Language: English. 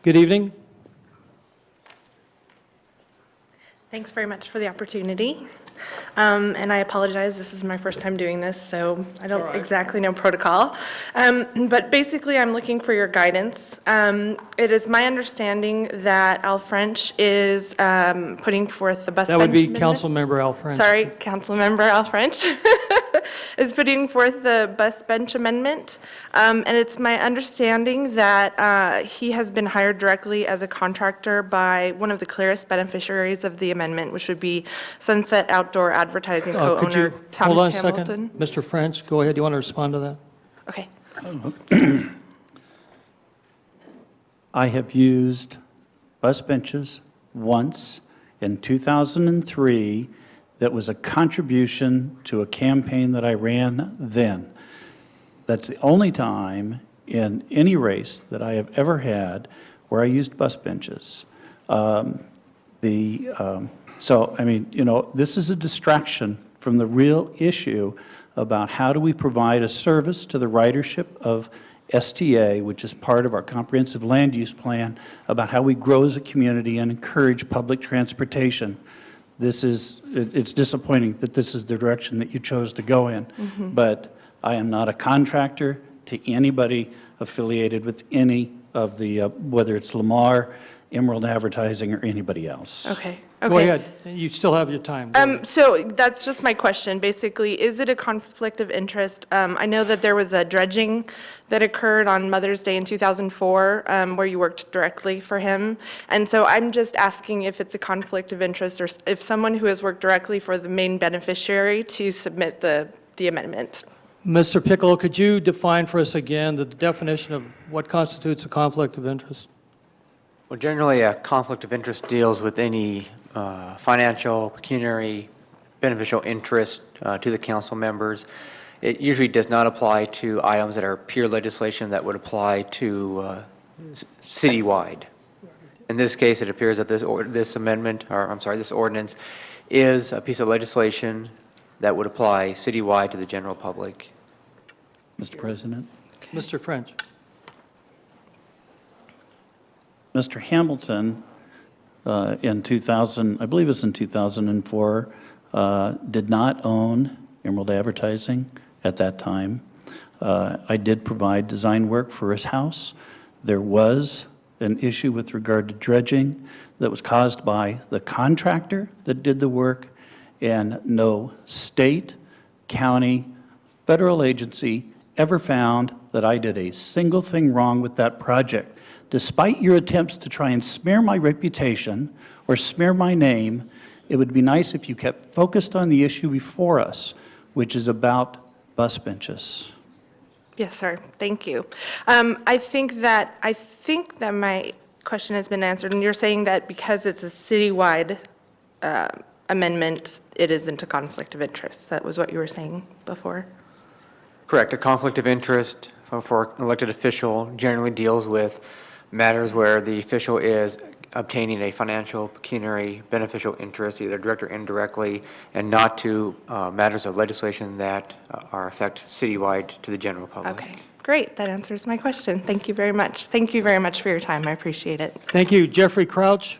Good evening. Thanks very much for the opportunity. And I apologize, this is my first time doing this, so I don't exactly know protocol. But basically, I'm looking for your guidance. It is my understanding that Al French is putting forth the bus bench amendment. That would be Councilmember Al French. Sorry, Councilmember Al French is putting forth the bus bench amendment. And it's my understanding that he has been hired directly as a contractor by one of the clearest beneficiaries of the amendment, which would be Sunset Outdoor Advertising co-owner Thomas Hamilton. Hold on a second. Mr. French, go ahead. You want to respond to that? Okay. I have used bus benches once in 2003 that was a contribution to a campaign that I ran then. That's the only time in any race that I have ever had where I used bus benches. So, I mean, you know, this is a distraction from the real issue about how do we provide a service to the ridership of STA, which is part of our comprehensive land use plan, about how we grow as a community and encourage public transportation. It's disappointing that this is the direction that you chose to go in, but I am not a contractor to anybody affiliated with any of the, whether it's Lamar, Emerald Advertising, or anybody else. Okay. Go ahead. You still have your time. So that's just my question. Basically, is it a conflict of interest? I know that there was a dredging that occurred on Mother's Day in 2004 where you worked directly for him. And so I'm just asking if it's a conflict of interest or if someone who has worked directly for the main beneficiary to submit the amendment. Mr. Piccolo, could you define for us again the definition of what constitutes a conflict of interest? Well, generally, a conflict of interest deals with any financial, pecuniary, beneficial interest to the council members. It usually does not apply to items that are pure legislation that would apply to citywide. In this case, it appears that this amendment, or I'm sorry, this ordinance is a piece of legislation that would apply citywide to the general public. Mr. President? Okay. Mr. French. Mr. Hamilton, in 2000, I believe it was in 2004, did not own Emerald Advertising at that time. I did provide design work for his house. There was an issue with regard to dredging that was caused by the contractor that did the work, and no state, county, federal agency ever found that I did a single thing wrong with that project. Despite your attempts to try and smear my reputation or smear my name, it would be nice if you kept focused on the issue before us, which is about bus benches. Yes, sir. Thank you. I think that my question has been answered, and you're saying that because it's a citywide amendment, it isn't a conflict of interest. That was what you were saying before? Correct. A conflict of interest for an elected official generally deals with matters where the official is obtaining a financial, pecuniary, beneficial interest, either direct or indirectly, and not to matters of legislation that affect citywide to the general public. Okay, great. That answers my question. Thank you very much. Thank you very much for your time. I appreciate it. Thank you. Jeffrey Crouch.